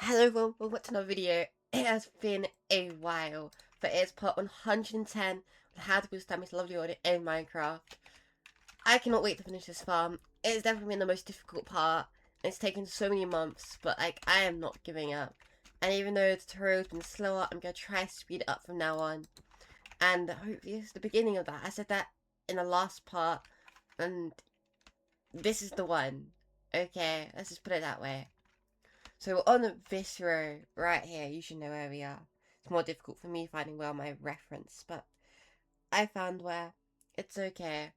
Hello everyone, welcome back to another video. It has been a while, but it's part 110 on how to boost Stampy's Lovelier in Minecraft. I cannot wait to finish this farm. It's definitely been the most difficult part. It's taken so many months, but I am not giving up. And even though the tutorial's been slower, I'm going to try to speed it up from now on. And hopefully it's the beginning of that. I said that in the last part, and this is the one. Okay, let's just put it that way. So we're on this row right here. You should know where we are. It's more difficult for me finding where my reference, but I found where. It's okay.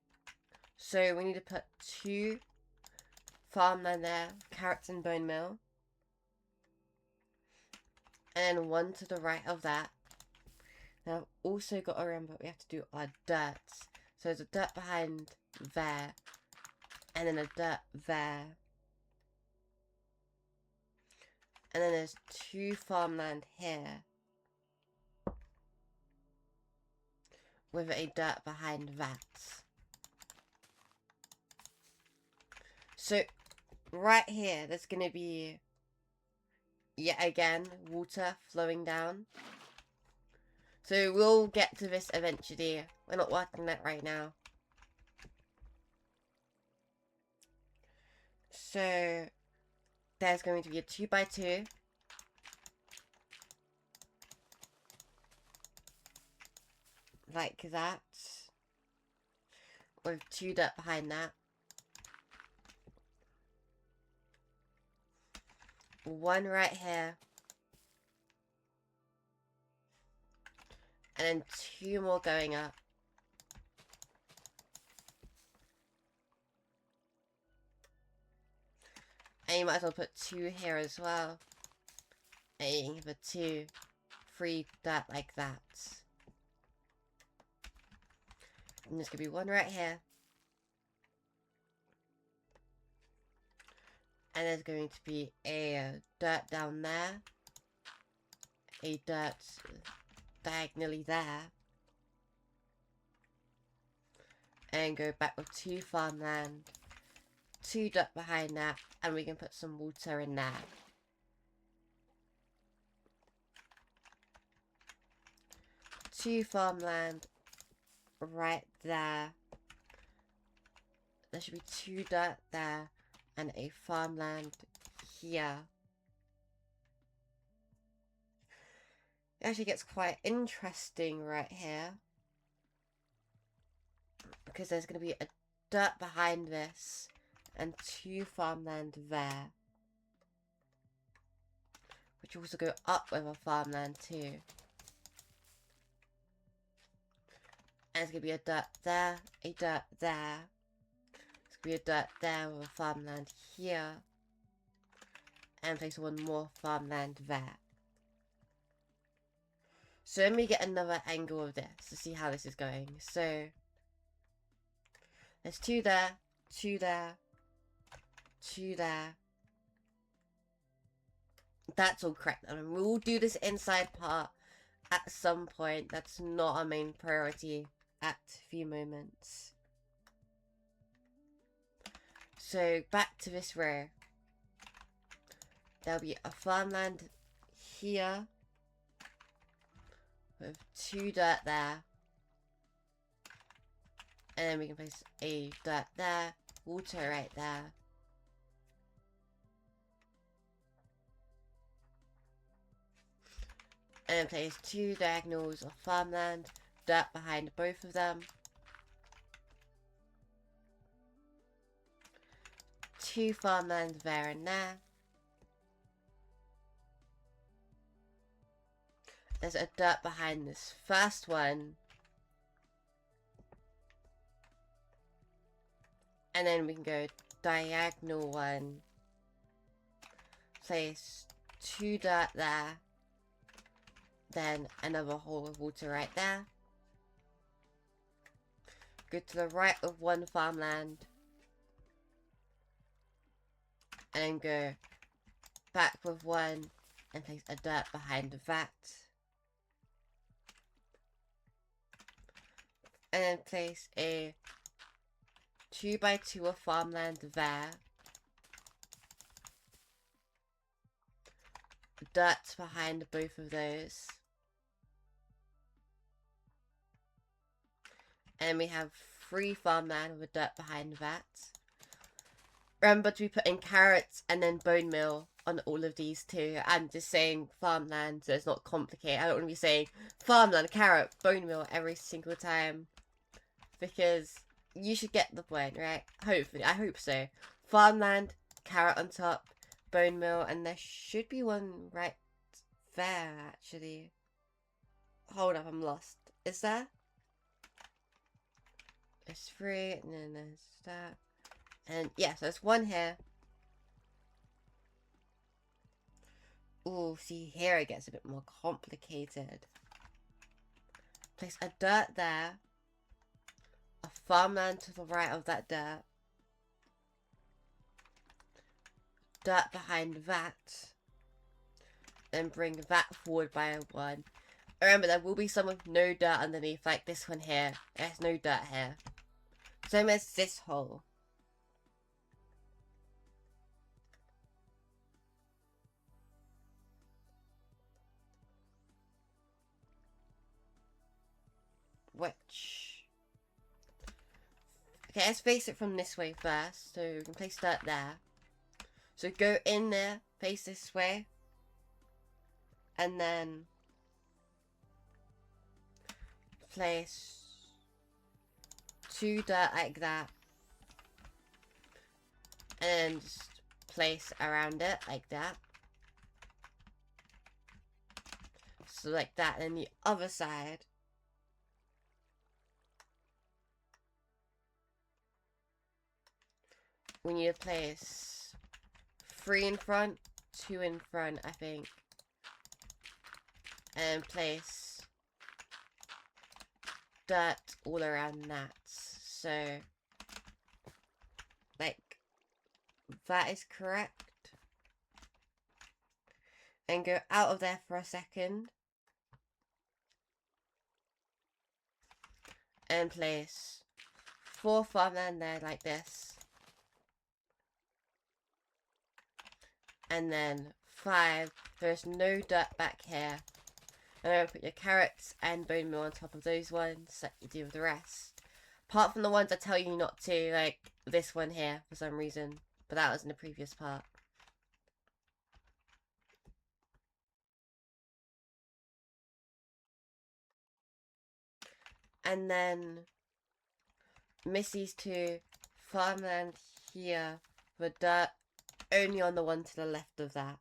So we need to put 2 farmland there, carrots and bone meal. And then 1 to the right of that. Now I've also got to remember we have to do our dirt. So there's a dirt behind there. And then a dirt there. And then there's 2 farmland here. With a dirt behind that. So, right here, there's going to be, yet again, water flowing down. So, we'll get to this eventually. We're not working on that right now. So, there's going to be a 2x2. Like that. With 2 dirt behind that. 1 right here. And then 2 more going up. And you might as well put 2 here as well. And you can put 2, 3 dirt like that. And there's going to be 1 right here. And there's going to be a dirt down there. A dirt diagonally there. And go back with 2 farmland. 2 dirt behind that. And we can put some water in there. Two farmland right there. There should be 2 dirt there. And a farmland here. It actually gets quite interesting right here. Because there's going to be a dirt behind this. And 2 farmland there. Which also go up with a farmland too. And there's going to be a dirt there. A dirt there. There's going to be a dirt there with a farmland here. And place 1 more farmland there. So let me get another angle of this to see how this is going. So there's 2 there, 2 there, 2 there. That's all correct. And we'll do this inside part at some point. That's not our main priority at a few moments. So back to this row. There'll be a farmland here. With 2 dirt there. And then we can place a dirt there. Water right there. And then place 2 diagonals of farmland. Dirt behind both of them. 2 farmlands there and there. There's a dirt behind this first one. And then we can go diagonal 1. Place 2 dirt there. Then another hole of water right there. Go to the right of 1 farmland. And then go back with 1 and place a dirt behind that. And then place a 2x2 of farmland there. dirt behind both of those. And we have 3 farmland with dirt behind that. Remember to be putting carrots and then bone meal on all of these too. I'm just saying farmland so it's not complicated. I don't want to be saying farmland, carrot, bone meal every single time. Because you should get the point, right? Hopefully. I hope so. Farmland, carrot on top, bone meal, and there should be one right there, actually. Hold up, I'm lost. Is there? There's 3, and then there's that. And yeah, so there's 1 here. Ooh, see, here it gets a bit more complicated. Place a dirt there. A farmland to the right of that dirt. Dirt behind that. Then bring that forward by 1. Remember, there will be some with no dirt underneath, like this one here. There's no dirt here. Same as this hole. Which... Okay, let's face it from this way first. So we can place dirt there. So go in there, face this way. And then... place 2 dirt like that. And then just place around it like that. So like that. And then the other side. We need to place 3 in front, 2 in front, I think. And place dirt all around that. So, like, that is correct. And go out of there for a second. And place 4 farmland there like this. And then 5, there's no dirt back here. And then put your carrots and bone meal on top of those ones, like you do with the rest. Apart from the ones I tell you not to, like this one here for some reason. But that was in the previous part. And then Missy's 2 farmland here with dirt only on the one to the left of that.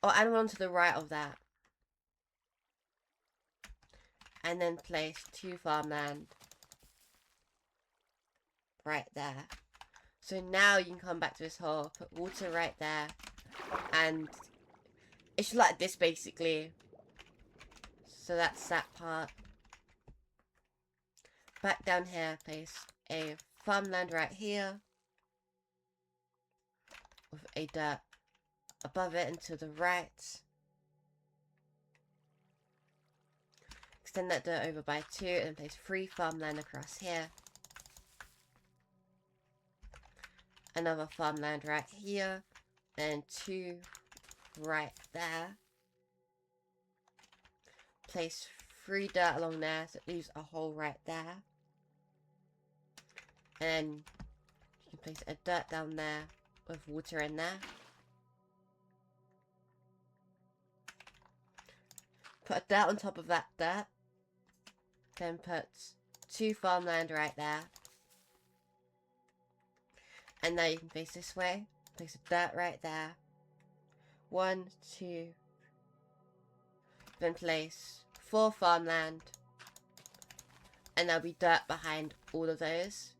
Oh, and one to the right of that. And then place 2 farmland right there. So now you can come back to this hole, put water right there, and it's like this basically. So that's that part. Back down here, place a farmland right here with a dirt above it and to the right. Extend that dirt over by 2 and place 3 farmland across here. Another farmland right here. And 2 right there. Place 3 dirt along there so it leaves a hole right there. And you can place a dirt down there with water in there. Put a dirt on top of that dirt. Then put 2 farmland right there. And now you can face this way. Place a dirt right there. 1, 2. Then place 4 farmland. And there'll be dirt behind all of those.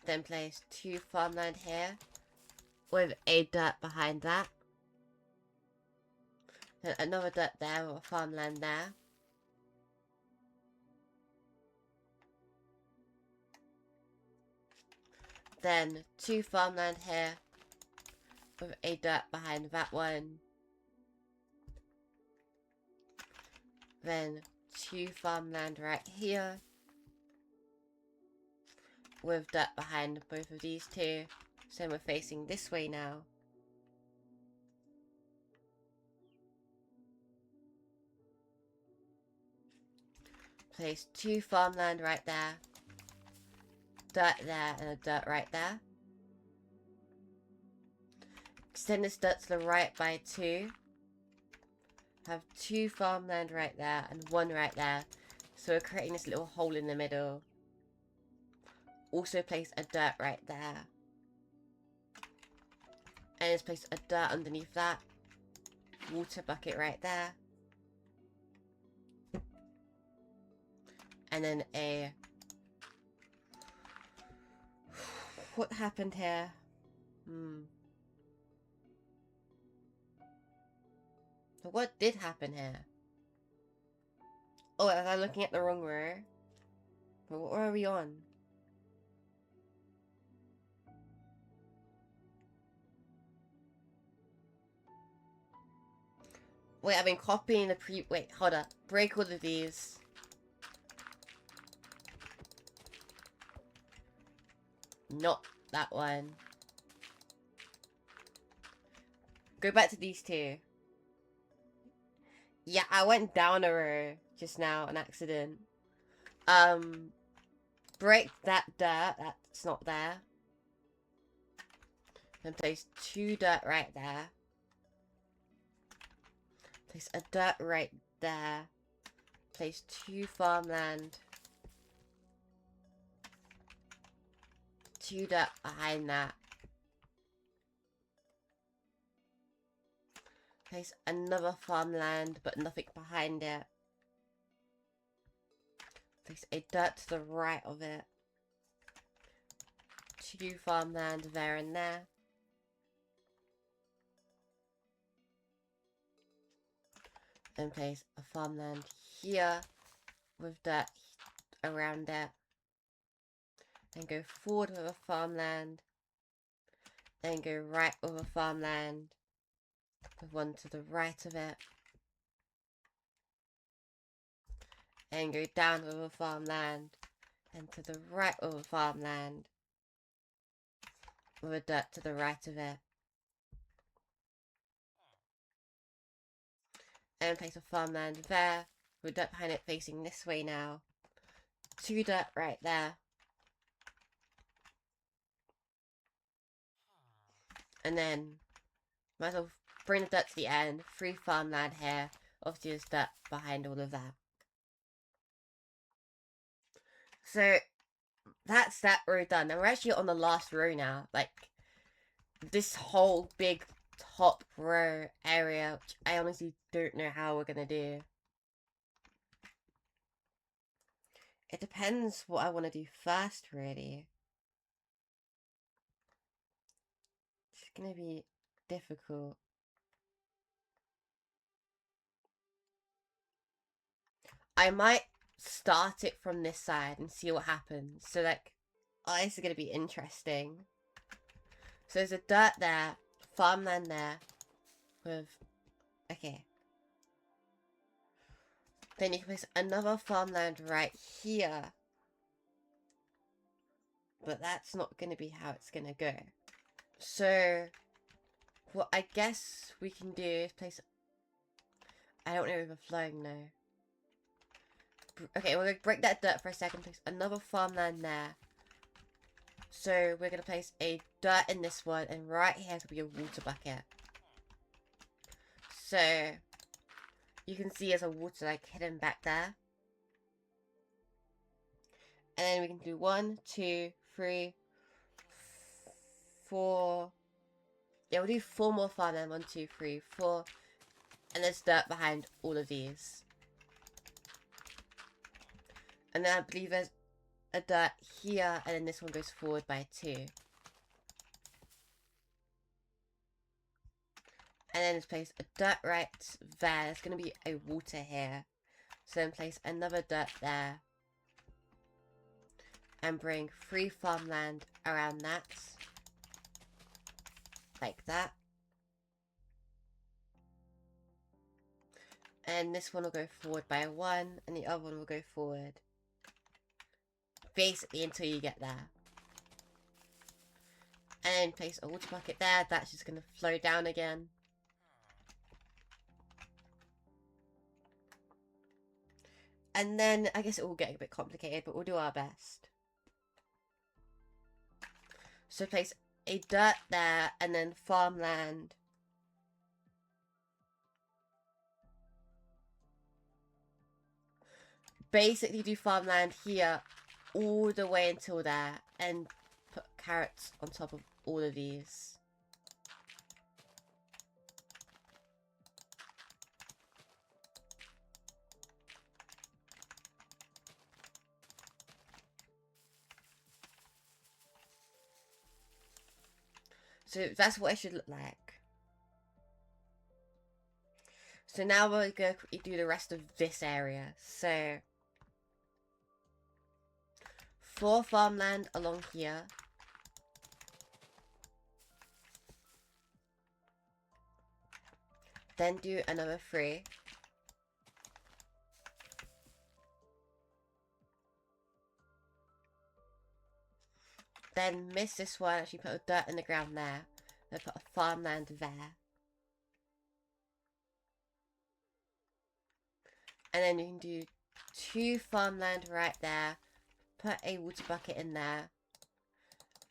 Then place 2 farmland here. With a dirt behind that. Then another dirt there with a farmland there. Then 2 farmland here with a dirt behind that one. Then 2 farmland right here with dirt behind both of these two. So we're facing this way now. Place 2 farmland right there. Dirt there and a dirt right there. Extend this dirt to the right by 2. Have 2 farmland right there and 1 right there. So we're creating this little hole in the middle. Also place a dirt right there. And just place a dirt underneath that. Water bucket right there. And then a... What happened here? So what did happen here? Oh, was I looking at the wrong row? What are we on? Wait, I've been copying the wait, hold up. Break all of these. Not that one. Go back to these 2. Yeah, I went down a row just now, an accident. Break that dirt, that's not there. Then place 2 dirt right there. Place a dirt right there. Place 2 farmland. 2 dirt behind that. Place another farmland, but nothing behind it. Place a dirt to the right of it. 2 farmland there and there. And place a farmland here with dirt around it. Then go forward with a farmland. Then go right with a farmland. With 1 to the right of it. And go down with a farmland. And to the right of a farmland. With a dirt to the right of it. And place a farmland there. With dirt behind it facing this way now. 2 dirt right there. And then might as well bring the dirt to the end. 3 farmland here. Obviously there's dirt behind all of that. So that's that row done. And we're actually on the last row now. Like, this whole big top row area, which I honestly don't know how we're gonna do. It depends what I want to do first, really. It's gonna be difficult. I might start it from this side and see what happens. So, like, oh, this is gonna be interesting. So there's a dirt there, farmland there, with, okay. Then you can place another farmland right here. But that's not going to be how it's going to go. So, what I guess we can do is place... I don't know if we're flowing now. Okay, we're going to break that dirt for a second. Place another farmland there. So, we're going to place a dirt in this one. And right here is going to be a water bucket. So, you can see there's a water like hidden back there. And then we can do 1, 2, 3, 4. Yeah, we'll do 4 more farmland. 1, 2, 3, 4. And there's dirt behind all of these. And then I believe there's a dirt here, and then this one goes forward by 2. And then let's place a dirt right there. There's going to be a water here. So then place another dirt there. And bring 3 farmland around that. Like that. And this one will go forward by 1, and the other one will go forward. Basically until you get there. And then place a water bucket there. That's just going to flow down again. And then I guess it will get a bit complicated, but we'll do our best. So place a dirt there and then farmland. Basically do farmland here all the way until there and put carrots on top of all of these. So that's what it should look like. So now we're going to do the rest of this area. So 4 farmland along here. Then do another 3. Then miss this one, actually put a dirt in the ground there. Then put a farmland there. And then you can do 2 farmland right there. Put a water bucket in there.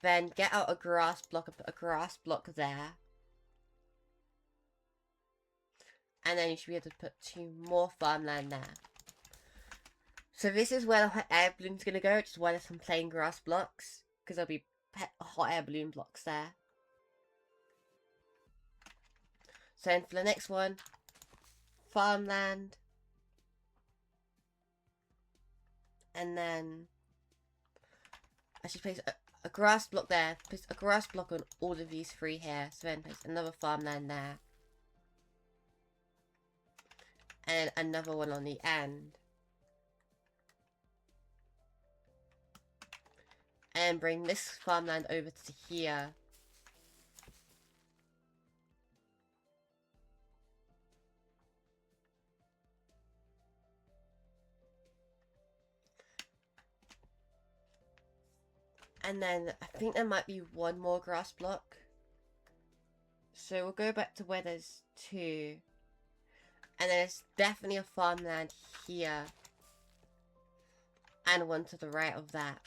Then get out a grass block and put a grass block there. And then you should be able to put 2 more farmland there. So this is where the hot air balloon's going to go, which is why there's some plain grass blocks. Because there'll be hot air balloon blocks there. So then for the next one, farmland. And then I should place a grass block there. Place a grass block on all of these 3 here. So then place another farmland there. And another one on the end. And bring this farmland over to here. And then I think there might be 1 more grass block. So we'll go back to where there's 2. And there's definitely a farmland here. And 1 to the right of that.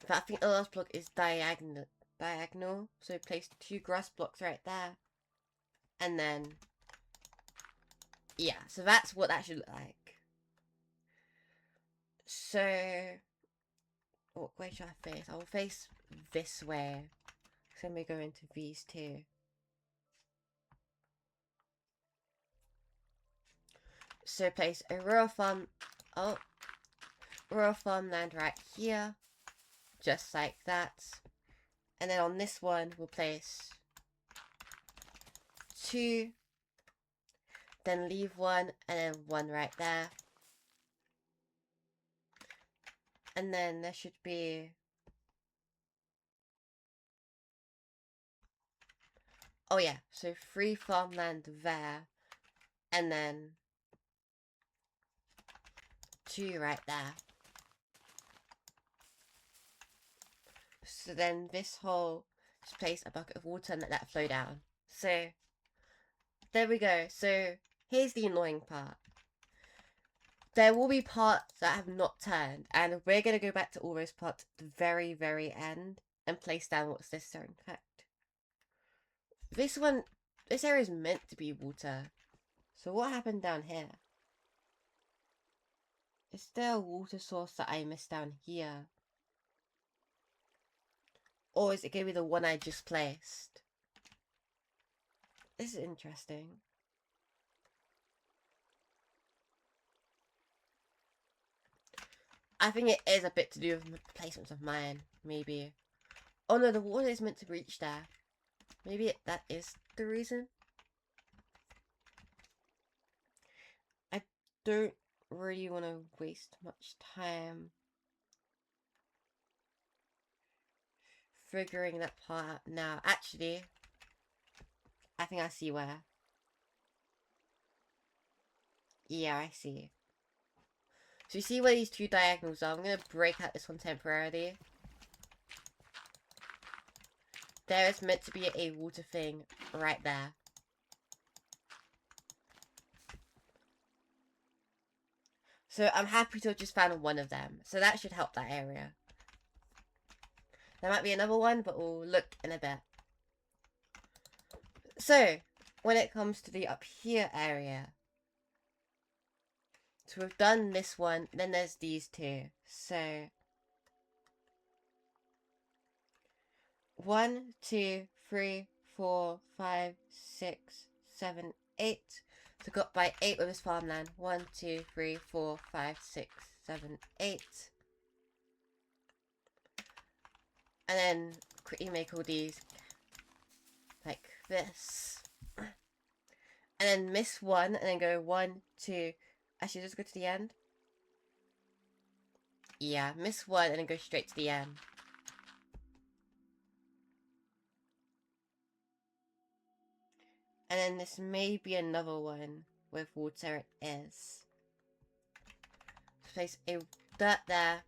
But I think the last block is diagonal. So place 2 grass blocks right there. And then, yeah, so that's what that should look like. So, where should I face? I will face this way. So we go into these 2. So place a row of farmland right here. Just like that. And then on this one, we'll place 2. Then leave 1, and then 1 right there. And then there should be... Oh yeah, so 3 farmland there. And then 2 right there. So then this hole, just place a bucket of water and let that flow down. So, there we go. So, here's the annoying part. There will be parts that have not turned, and we're going to go back to all those parts at the very, very end and place down what's necessary. In fact, this area is meant to be water. So what happened down here? Is there a water source that I missed down here? Or is it going to be the one I just placed? This is interesting. I think it is a bit to do with the placements of mine, maybe. Oh no, the water is meant to reach there. Maybe that is the reason. I don't really want to waste much time figuring that part out now. Actually, I think I see where. Yeah, I see. So you see where these two diagonals are? I'm going to break out this one temporarily. There is meant to be a water thing right there. So I'm happy to have just found one of them. So that should help that area. There might be another one, but we'll look in a bit. So, when it comes to the up here area, so we've done this one, then there's these two. So, 1, 2, 3, 4, 5, 6, 7, 8. So got by 8 with this farmland. 1, 2, 3, 4, 5, 6, 7, 8. And then quickly make all these like this. And then miss one, and then go 1, 2. Actually, just go to the end. Yeah, miss one, and then go straight to the end. And then this may be another one with water. It is. Place a dirt there,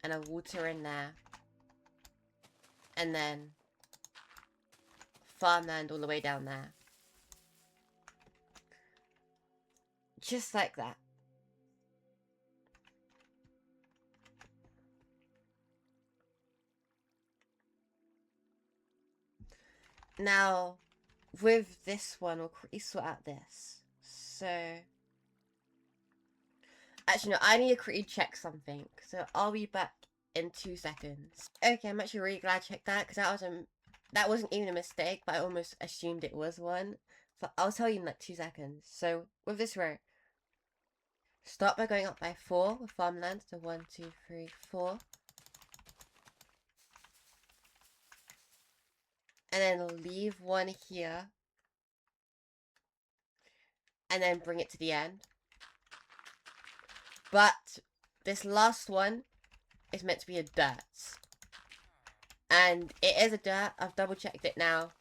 and a water in there. And then farmland all the way down there. Just like that. Now, with this one, we'll quickly sort out this. So, actually no, I need to quickly check something. So I'll be back in 2 seconds. Okay, I'm actually really glad I checked that, because that wasn't even a mistake, but I almost assumed it was one. But I'll tell you in like 2 seconds. So with this row, start by going up by 4 with farmland. So 1, 2, 3, 4. And then leave one here. And then bring it to the end. But this last one is meant to be a dirt. And it is a dirt. I've double checked it now.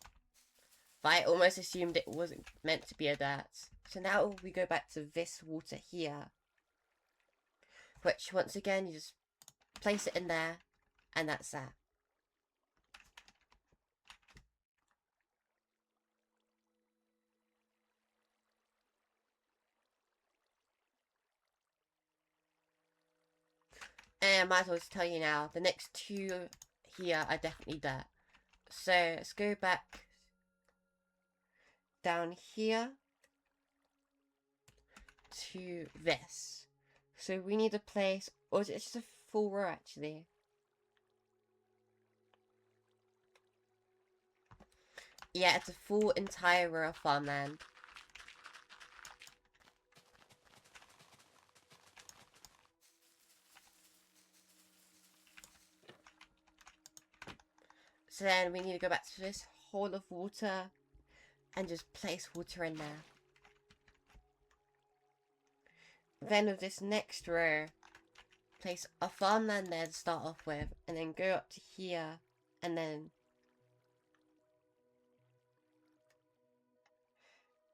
But I almost assumed it wasn't meant to be a dirt. So now we go back to this water here. Which, once again, you just place it in there. And that's that. And I might as well just tell you now, the next two here are definitely dirt. So let's go back down here to this. So we need to place, or is it just a full row actually? Yeah, it's a full entire row of farmland. So then we need to go back to this hole of water and just place water in there. Then with this next row, place a farmland there to start off with, and then go up to here, and then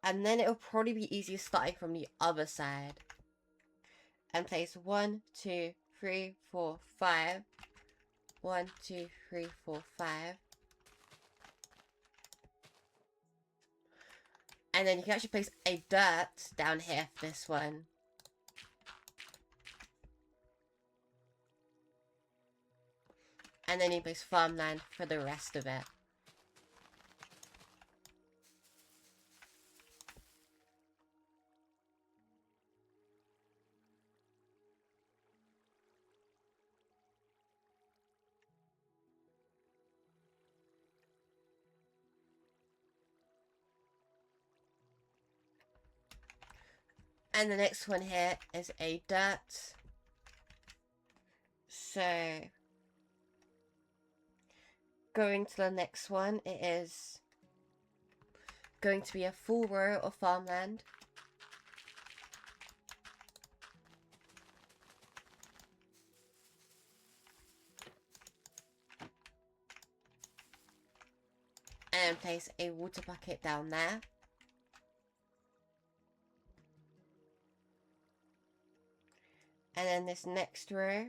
it'll probably be easier starting from the other side. And place 1, 2, 3, 4, 5. 1, 2, 3, 4, 5. And then you can actually place a dirt down here for this one. And then you place farmland for the rest of it. And the next one here is a dirt. So, going to the next one, it is going to be a full row of farmland. And place a water bucket down there. And then this next row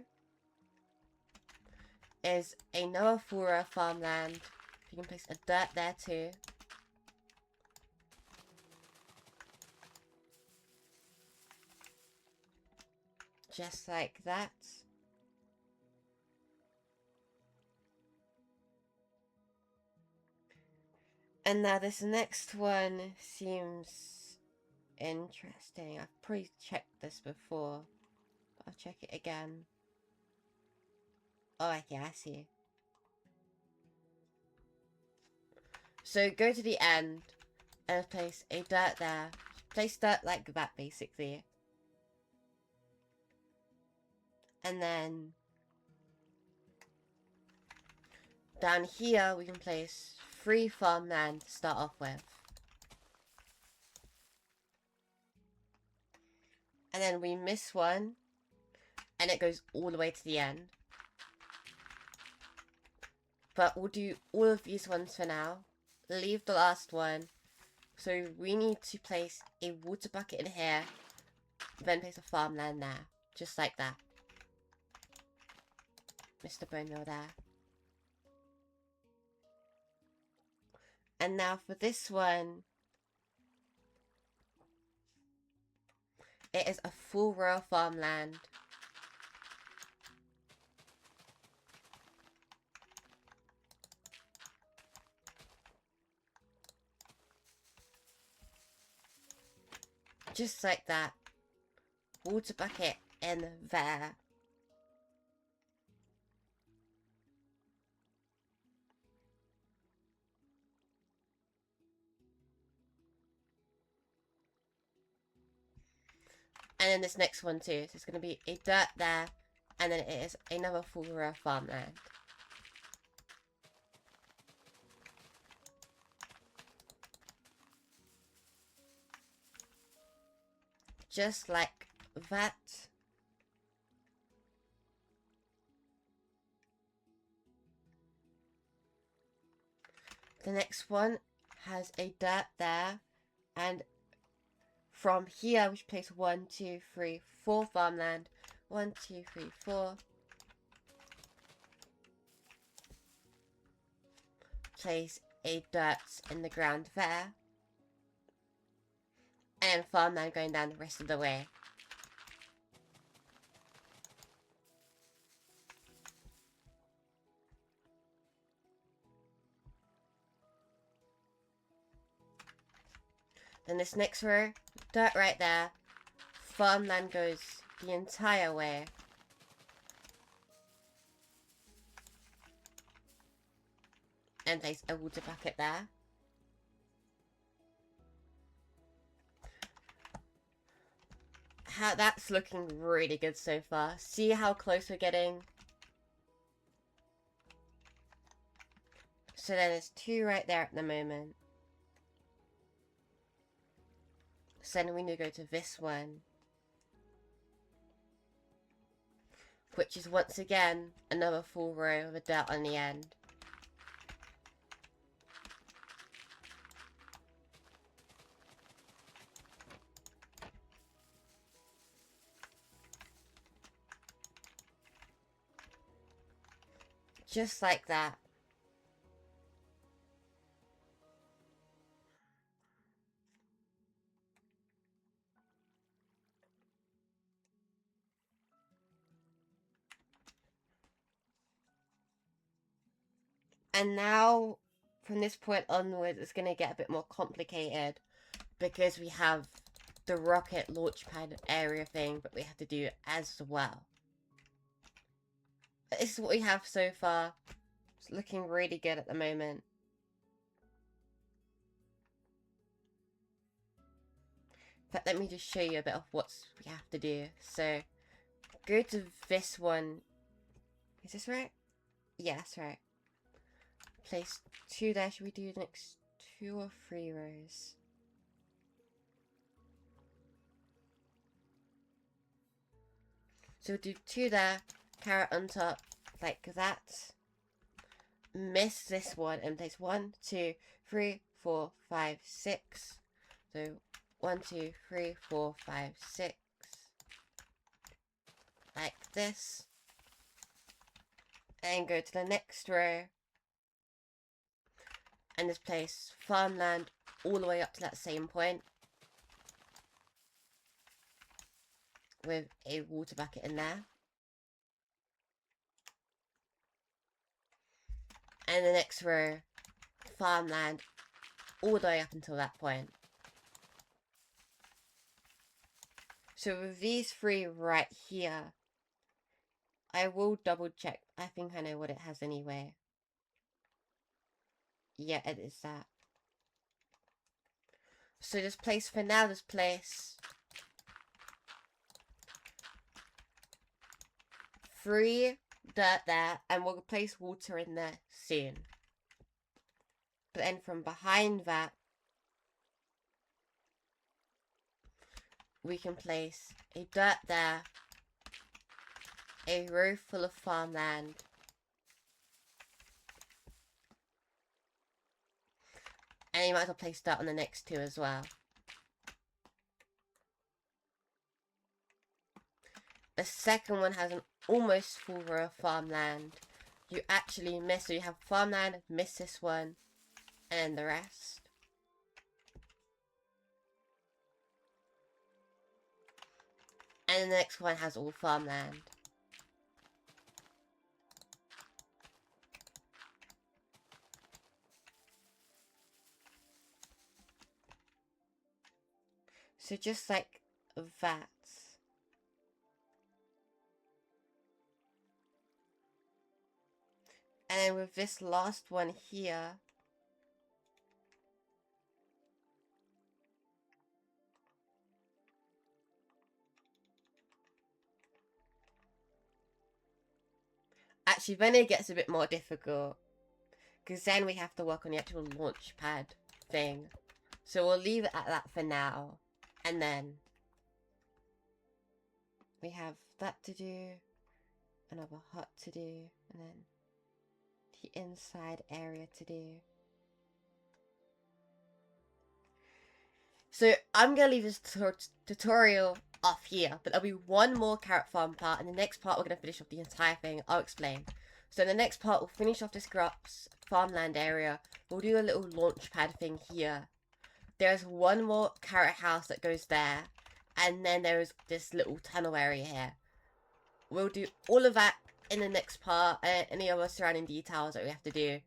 is another full row of farmland. You can place a dirt there too. Just like that. And now this next one seems interesting. I've probably checked this before, but I'll check it again. Oh, okay, I see. So go to the end and place a dirt there. Place dirt like that, basically. And then down here we can place 3 farmland to start off with. And then we miss one, and it goes all the way to the end. But we'll do all of these ones for now. Leave the last one. So we need to place a water bucket in here, then place a farmland there. Just like that. Mr. Bone Mill there. And now for this one, it is a full row of farmland. Just like that. Water bucket in there. And then this next one too. So it's going to be a dirt there. And then it is another full row of farmland. Just like that. The next one has a dirt there. And from here, we should place 1, 2, 3, 4 farmland. 1, 2, 3, 4. Place a dirt in the ground there. And farmland going down the rest of the way. Then this next row, dirt right there. Farmland goes the entire way. And place a water bucket there. That's looking really good so far. See how close we're getting? So then there's 2 right there at the moment. So then we need to go to this one. Which is once again another full row with a dirt on the end. Just like that. And now, from this point onwards, it's going to get a bit more complicated. Because we have the rocket launch pad area thing that we have to do as well. But this is what we have so far. It's looking really good at the moment. In fact, let me just show you a bit of what we have to do. So, go to this one. Is this right? Yeah, that's right. Place 2 there. Should we do the next 2 or 3 rows? So we'll do 2 there. Carrot on top. Like that. Miss this one and place 1, 2, 3, 4, 5, 6. So 1, 2, 3, 4, 5, 6. like this. And go to the next row. And just place farmland all the way up to that same point. With a water bucket in there. And the next row, farmland all the way up until that point. So with these three right here, I will double check. I think I know what it has anyway. Yeah, it is that. So just place, for now, just place 3 dirt there, and we'll place water in there soon. But then from behind that, we can place a dirt there, a row full of farmland, and you might as well place dirt on the next 2 as well. The second one has an almost full row of farmland. You actually miss, so you have farmland, miss this one, and the rest. And the next one has all farmland. So just like that. And then with this last one here, actually then it gets a bit more difficult, because then we have to work on the actual launch pad thing. So we'll leave it at that for now. And then we have that to do, another hut to do, and then the inside area to do. So I'm going to leave this tutorial off here, but there'll be one more carrot farm part, and the next part we're going to finish off the entire thing. I'll explain. So in the next part we'll finish off this crops farmland area. We'll do a little launch pad thing here. There's one more carrot house that goes there, and then there is this little tunnel area here. We'll do all of that in the next part, any other surrounding details that we have to do.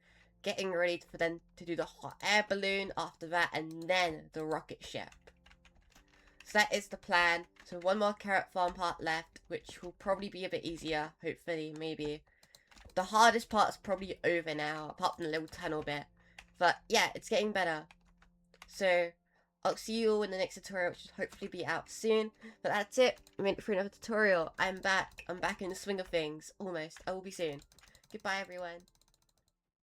Getting ready for them to do the hot air balloon after that, and then the rocket ship. So that is the plan. So one more carrot farm part left, which will probably be a bit easier, hopefully, maybe. The hardest part's probably over now, apart from the little tunnel bit. But yeah, it's getting better. So I'll see you all in the next tutorial, which should hopefully be out soon. But that's it. I made it for another tutorial. I'm back. I'm back in the swing of things. Almost. I will be soon. Goodbye, everyone.